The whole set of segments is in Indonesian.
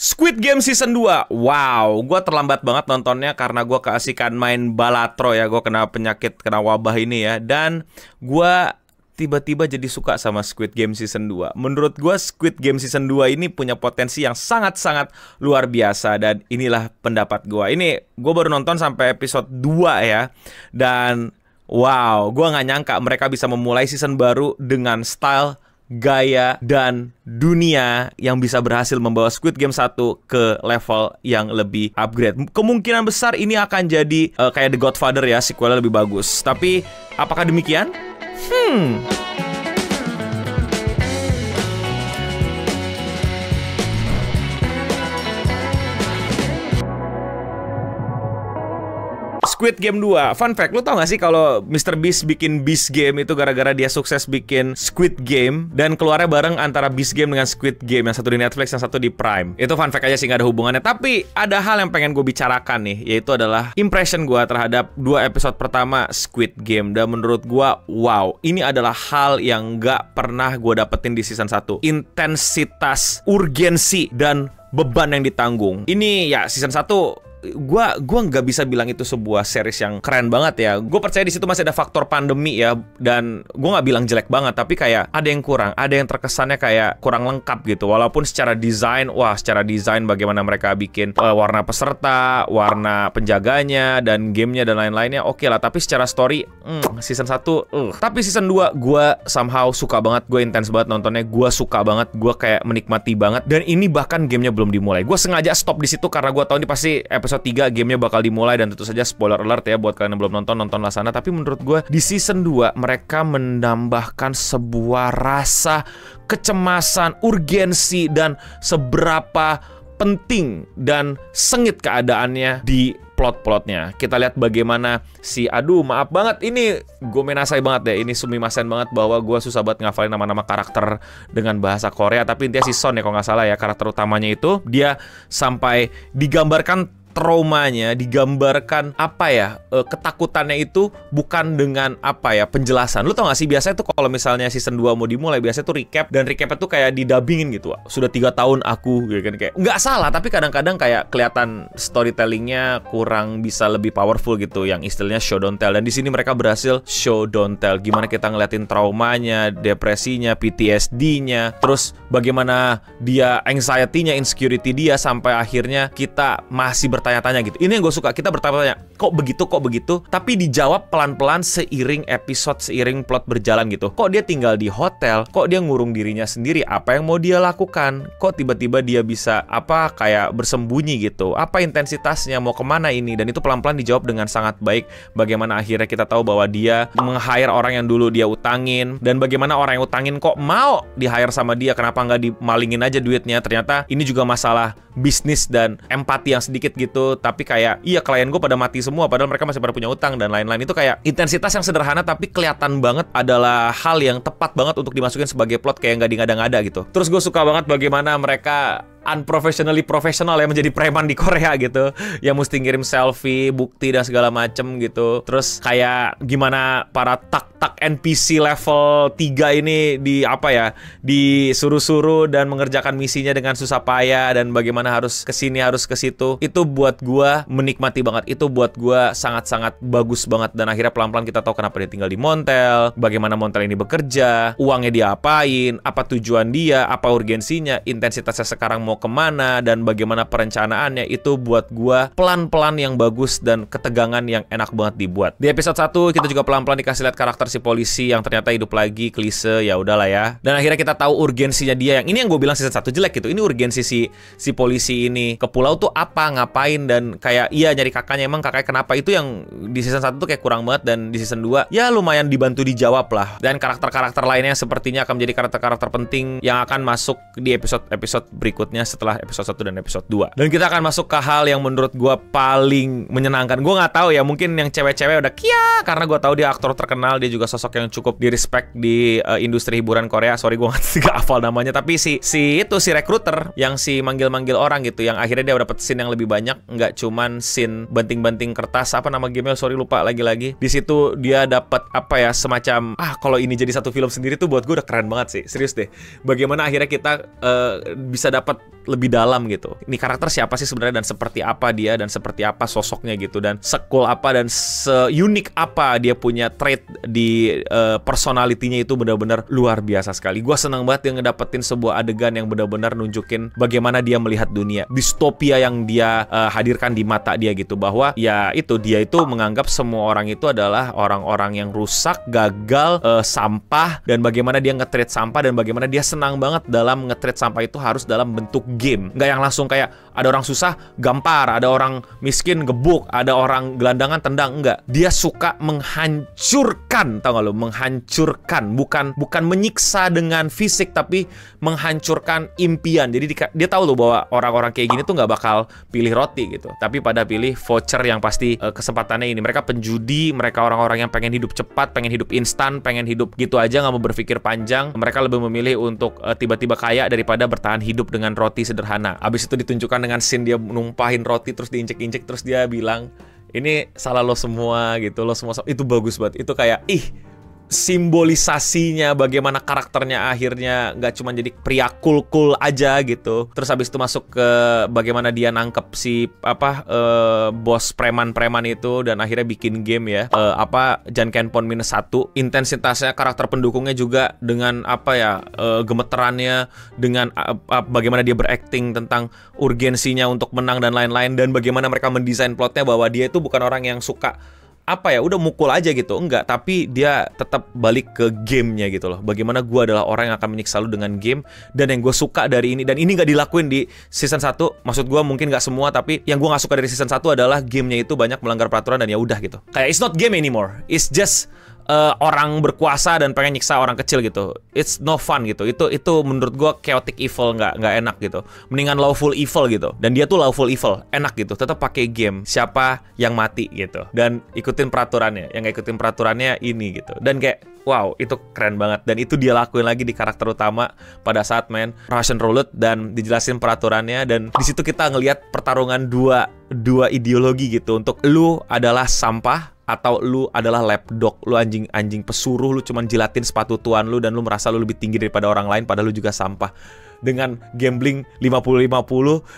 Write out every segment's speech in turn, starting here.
Squid Game Season 2. Wow, gue terlambat banget nontonnya karena gue keasikan main Balatro ya. Gue kena penyakit, kena wabah ini ya. Dan gue tiba-tiba jadi suka sama Squid Game Season 2. Menurut gue Squid Game Season 2 ini punya potensi yang sangat-sangat luar biasa. Dan inilah pendapat gue. Ini gue baru nonton sampai episode 2 ya. Dan wow, gue gak nyangka mereka bisa memulai season baru dengan style, gaya, dan dunia yang bisa berhasil membawa Squid Game 1 ke level yang lebih upgrade. Kemungkinan besar ini akan jadi kayak The Godfather ya, sequelnya lebih bagus. Tapi apakah demikian? Squid Game 2. Fun fact, lu tau gak sih kalau Mr. Beast bikin Beast Game itu gara-gara dia sukses bikin Squid Game, dan keluarnya bareng antara Beast Game dengan Squid Game, yang satu di Netflix, yang satu di Prime. Itu fun fact aja sih, gak ada hubungannya. Tapi ada hal yang pengen gue bicarakan nih, yaitu adalah impression gue terhadap 2 episode pertama Squid Game. Dan menurut gue, wow, ini adalah hal yang gak pernah gue dapetin di season 1. Intensitas, urgensi, dan beban yang ditanggung. Ini ya season 1 gua nggak bisa bilang itu sebuah series yang keren banget ya. Gue percaya di situ masih ada faktor pandemi ya, dan gue nggak bilang jelek banget, tapi kayak ada yang kurang, ada yang terkesannya kayak kurang lengkap gitu. Walaupun secara desain, secara desain bagaimana mereka bikin warna peserta, warna penjaganya, dan gamenya dan lain-lainnya oke lah. Tapi secara story, season 1, Tapi season 2 gue somehow suka banget, gue intens banget nontonnya, gue suka banget, gue kayak menikmati banget. Dan ini bahkan gamenya belum dimulai. Gue sengaja stop di situ karena gue tahu ini pasti episode 3 gamenya bakal dimulai, dan tentu saja spoiler alert ya buat kalian yang belum nonton, nontonlah sana. Tapi menurut gue di season 2 mereka menambahkan sebuah rasa kecemasan, urgensi, dan seberapa penting dan sengit keadaannya di plot-plotnya. Kita lihat bagaimana maaf banget, ini gue menasai banget deh, ini sumimasen banget bahwa gue susah banget ngafalin nama-nama karakter dengan bahasa Korea. Tapi intinya si Son ya kalau nggak salah ya, karakter utamanya itu, dia sampai digambarkan traumanya, digambarkan ketakutannya itu bukan dengan penjelasan. Lu tau gak sih, biasanya tuh kalau misalnya season 2 mau dimulai, biasanya tuh recap, dan recapnya tuh kayak didubbingin gitu. Sudah 3 tahun aku, gitu kan, kayak nggak salah, tapi kadang-kadang kayak kelihatan storytellingnya kurang bisa lebih powerful gitu, yang istilahnya show don't tell. Dan di sini mereka berhasil show don't tell. Gimana kita ngeliatin traumanya, depresinya, PTSD-nya, terus bagaimana dia anxiety-nya, insecurity dia, sampai akhirnya kita masih bertanya-tanya gitu. Ini yang gue suka, kita bertanya-tanya, kok begitu, tapi dijawab pelan-pelan seiring episode, seiring plot berjalan gitu. Kok dia tinggal di hotel, kok dia ngurung dirinya sendiri, apa yang mau dia lakukan, kok tiba-tiba dia bisa kayak bersembunyi gitu, apa intensitasnya, mau kemana ini. Dan itu pelan-pelan dijawab dengan sangat baik. Bagaimana akhirnya kita tahu bahwa dia meng-hire orang yang dulu dia utangin, dan bagaimana orang yang utangin kok mau di-hire sama dia, kenapa nggak dimalingin aja duitnya. Ternyata ini juga masalah bisnis dan empati yang sedikit gitu. Tapi kayak, iya, klien gue pada mati semua padahal mereka masih pada punya utang dan lain-lain. Itu kayak intensitas yang sederhana tapi kelihatan banget adalah hal yang tepat banget untuk dimasukin sebagai plot, kayak nggak ngada-ngada gitu. Terus gue suka banget bagaimana mereka unprofessionally professional ya, menjadi preman di Korea gitu, yang mesti ngirim selfie, bukti, dan segala macem gitu. Terus kayak gimana para tak NPC level 3 ini disuruh-suruh dan mengerjakan misinya dengan susah payah, dan bagaimana harus kesini, harus ke situ. Itu buat gua menikmati banget, itu buat gua sangat-sangat bagus banget. Dan akhirnya pelan-pelan kita tahu kenapa dia tinggal di Montel, bagaimana Montel ini bekerja, uangnya dia apain, apa tujuan dia, apa urgensinya, intensitasnya sekarang mau kemana, dan bagaimana perencanaannya. Itu buat gua pelan-pelan yang bagus dan ketegangan yang enak banget dibuat. Di episode 1 kita juga pelan-pelan dikasih lihat karakter si polisi yang ternyata hidup lagi, klise, ya udahlah ya. Dan akhirnya kita tahu urgensinya dia, yang ini yang gue bilang season 1 jelek gitu. Ini urgensi si polisi ini ke pulau tuh apa, ngapain, dan kayak nyari kakaknya, emang kakaknya kenapa. Itu yang di season 1 tuh kayak kurang banget, dan di season 2 ya lumayan dibantu dijawab lah. Dan karakter-karakter lainnya sepertinya akan menjadi karakter-karakter penting yang akan masuk di episode-episode berikutnya setelah episode 1 dan episode 2. Dan kita akan masuk ke hal yang menurut gue paling menyenangkan. Gue nggak tahu ya, mungkin yang cewek-cewek udah karena gue tahu dia aktor terkenal, dia juga sosok yang cukup di respect di industri hiburan Korea. Sorry gue nggak hafal namanya, tapi si rekruter yang si manggil-manggil orang gitu, yang akhirnya dia dapet scene yang lebih banyak, nggak cuman scene banting-banting kertas, apa nama gamenya, sorry lupa lagi-lagi. Di situ dia dapat semacam kalau ini jadi satu film sendiri tuh buat gue udah keren banget sih, serius deh. Bagaimana akhirnya kita bisa dapat lebih dalam gitu. Ini karakter siapa sih sebenarnya dan seperti apa dia dan seperti apa sosoknya gitu, dan se-cool apa dan se-unik apa dia punya trait di personality-nya itu benar-benar luar biasa sekali. Gua senang banget dia ngedapetin sebuah adegan yang benar-benar nunjukin bagaimana dia melihat dunia, distopia yang dia hadirkan di mata dia gitu, bahwa ya itu dia itu menganggap semua orang itu adalah orang-orang yang rusak, gagal, sampah, dan bagaimana dia nge-treat sampah dan bagaimana dia senang banget dalam nge-treat sampah itu harus dalam bentuk game. Nggak yang langsung kayak ada orang susah gampar, ada orang miskin gebuk, ada orang gelandangan tendang. Enggak. Dia suka menghancurkan, tau gak lo? Menghancurkan, bukan menyiksa dengan fisik, tapi menghancurkan impian. Jadi dia tahu loh bahwa orang-orang kayak gini tuh nggak bakal pilih roti gitu, tapi pada pilih voucher yang pasti kesempatannya ini. Mereka penjudi, mereka orang-orang yang pengen hidup cepat, pengen hidup instan, pengen hidup gitu aja, nggak mau berpikir panjang. Mereka lebih memilih untuk tiba-tiba kaya daripada bertahan hidup dengan roti sederhana. Abis itu ditunjukkan dengan scene dia numpahin roti terus diinjek-injek, terus dia bilang, ini salah lo semua gitu, lo semua. Itu bagus banget. Itu kayak simbolisasinya bagaimana karakternya akhirnya nggak cuma jadi pria cool aja gitu. Terus habis itu masuk ke bagaimana dia nangkep si bos preman-preman itu dan akhirnya bikin game ya, Jankenpon -1. Intensitasnya karakter pendukungnya juga dengan gemeterannya, dengan bagaimana dia berakting tentang urgensinya untuk menang dan lain-lain, dan bagaimana mereka mendesain plotnya bahwa dia itu bukan orang yang suka udah mukul aja gitu, enggak, tapi dia tetap balik ke gamenya gitu loh. Bagaimana gue adalah orang yang akan menyiksa lu dengan game, dan yang gue suka dari ini, dan ini nggak dilakuin di season 1, maksud gue mungkin nggak semua, tapi yang gue nggak suka dari season 1 adalah gamenya itu banyak melanggar peraturan dan ya udah gitu. Kayak it's not game anymore, it's just orang berkuasa dan pengen nyiksa orang kecil gitu. It's no fun gitu. Itu menurut gue chaotic evil, nggak enak gitu. Mendingan lawful evil gitu. Dan dia tuh lawful evil, enak gitu. Tetap pakai game siapa yang mati gitu. Dan ikutin peraturannya. Yang nggak ikutin peraturannya ini gitu. Dan kayak wow, itu keren banget. Dan itu dia lakuin lagi di karakter utama pada saat main Russian Roulette dan dijelasin peraturannya. Dan di situ kita ngelihat pertarungan dua ideologi gitu. Untuk lu adalah sampah atau lu adalah lapdog, lu anjing pesuruh, lu cuman jilatin sepatu tuan lu dan lu merasa lu lebih tinggi daripada orang lain padahal lu juga sampah. Dengan gambling 50-50,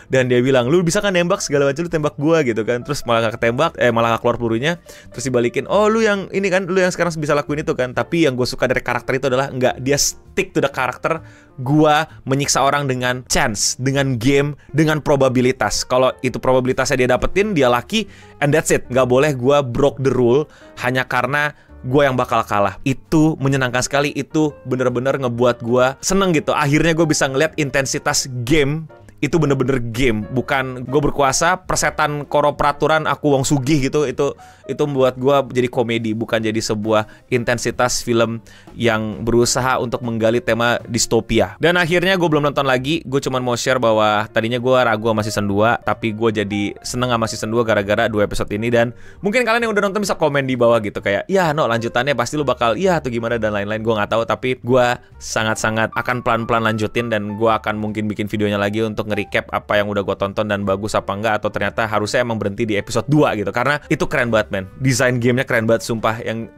dan dia bilang, lu bisa kan nembak segala macam, lu tembak gua gitu kan. Terus malah gak ketembak, malah gak keluar pelurunya. Terus dibalikin, oh lu yang ini kan, lu yang sekarang bisa lakuin itu kan. Tapi yang gue suka dari karakter itu adalah enggak, dia stick to the karakter. Gua menyiksa orang dengan chance, dengan game, dengan probabilitas. Kalau itu probabilitasnya dia dapetin, dia lucky, and that's it. Gak boleh gua broke the rule hanya karena gue yang bakal kalah. Itu menyenangkan sekali. Itu bener-bener ngebuat gue seneng gitu. Akhirnya gue bisa ngeliat intensitas game itu bener-bener game, bukan gue berkuasa persetan koro peraturan aku wong sugih gitu. Itu membuat gue jadi komedi, bukan jadi sebuah intensitas film yang berusaha untuk menggali tema distopia. Dan akhirnya gue belum nonton lagi. Gue cuman mau share bahwa tadinya gue ragu sama season 2, tapi gue jadi seneng sama season 2 gara-gara 2 episode ini. Dan mungkin kalian yang udah nonton bisa komen di bawah gitu, kayak ya no, lanjutannya pasti lu bakal ya atau gimana dan lain-lain. Gue nggak tahu, tapi gue sangat-sangat akan pelan-pelan lanjutin, dan gue akan mungkin bikin videonya lagi untuk nge-recap apa yang udah gue tonton dan bagus apa enggak, atau ternyata harusnya emang berhenti di episode 2 gitu. Karena itu keren banget men, desain gamenya keren banget sumpah. Yang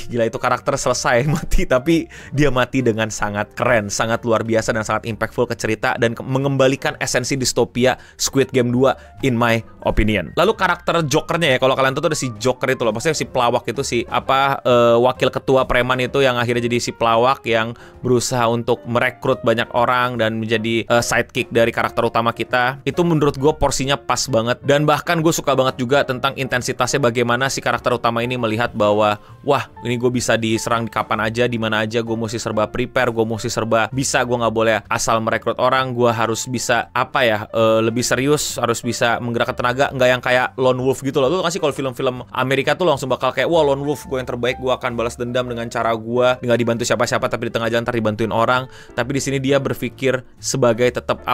gila, itu karakter selesai mati, tapi dia mati dengan sangat keren, sangat luar biasa, dan sangat impactful ke cerita, dan mengembalikan esensi distopia Squid Game 2 in my opinion. Lalu karakter Jokernya ya, kalau kalian tahu tuh ada si Joker itu loh, maksudnya si pelawak itu, si wakil ketua preman itu yang akhirnya jadi si pelawak yang berusaha untuk merekrut banyak orang dan menjadi sidekick dari karakter utama kita. Itu menurut gue porsinya pas banget, dan bahkan gue suka banget juga tentang intensitasnya, bagaimana si karakter utama ini melihat bahwa wah, ini gue bisa diserang di kapan aja, di mana aja, gue mesti serba prepare, gue mesti serba bisa, gue nggak boleh asal merekrut orang, gue harus bisa lebih serius, harus bisa menggerakkan tenaga, nggak yang kayak lone wolf gitu loh. Lu kasih kalau film-film Amerika tuh langsung bakal kayak wah, lone wolf, gue yang terbaik, gue akan balas dendam dengan cara gue, nggak dibantu siapa-siapa, tapi di tengah jalan ntar dibantuin orang. Tapi di sini dia berpikir sebagai tetap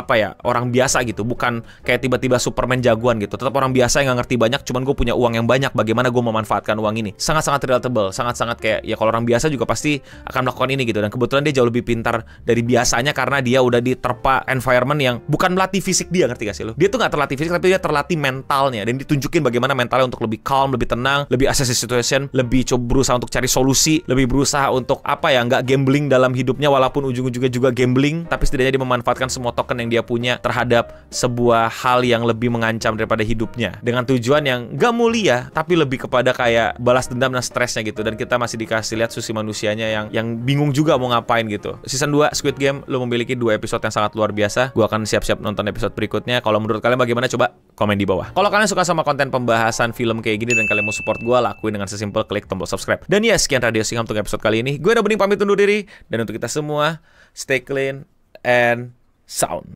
orang biasa gitu, bukan kayak tiba-tiba Superman jagoan gitu, tetap orang biasa yang nggak ngerti banyak, cuman gue punya uang yang banyak, bagaimana gue memanfaatkan uang ini. Sangat-sangat relatable, sangat-sangat kayak ya kalau orang biasa juga pasti akan melakukan ini gitu. Dan kebetulan dia jauh lebih pintar dari biasanya karena dia udah diterpa environment yang bukan melatih fisik dia, ngerti gak sih lo? Dia tuh nggak terlatih fisik tapi dia terlatih mentalnya, dan ditunjukin bagaimana mentalnya untuk lebih calm, lebih tenang, lebih assess the situation, lebih coba berusaha untuk cari solusi, lebih berusaha untuk apa ya, nggak gambling dalam hidupnya walaupun ujung-ujungnya juga gambling, tapi setidaknya dia memanfaatkan semua token yang dia punya terhadap sebuah hal yang lebih mengancam daripada hidupnya dengan tujuan yang nggak mulia tapi lebih kepada kayak balas dendam dan stresnya gitu. Dan kita masih dikasih lihat susi manusianya yang bingung juga mau ngapain gitu. Season 2 Squid Game lo memiliki 2 episode yang sangat luar biasa. Gua akan siap-siap nonton episode berikutnya. Kalau menurut kalian bagaimana, coba komen di bawah. Kalau kalian suka sama konten pembahasan film kayak gini dan kalian mau support gue, lakuin dengan sesimpel klik tombol subscribe. Dan ya, sekian Radio Singham untuk episode kali ini. Gue udah bening pamit undur diri. Dan untuk kita semua, stay clean and sound.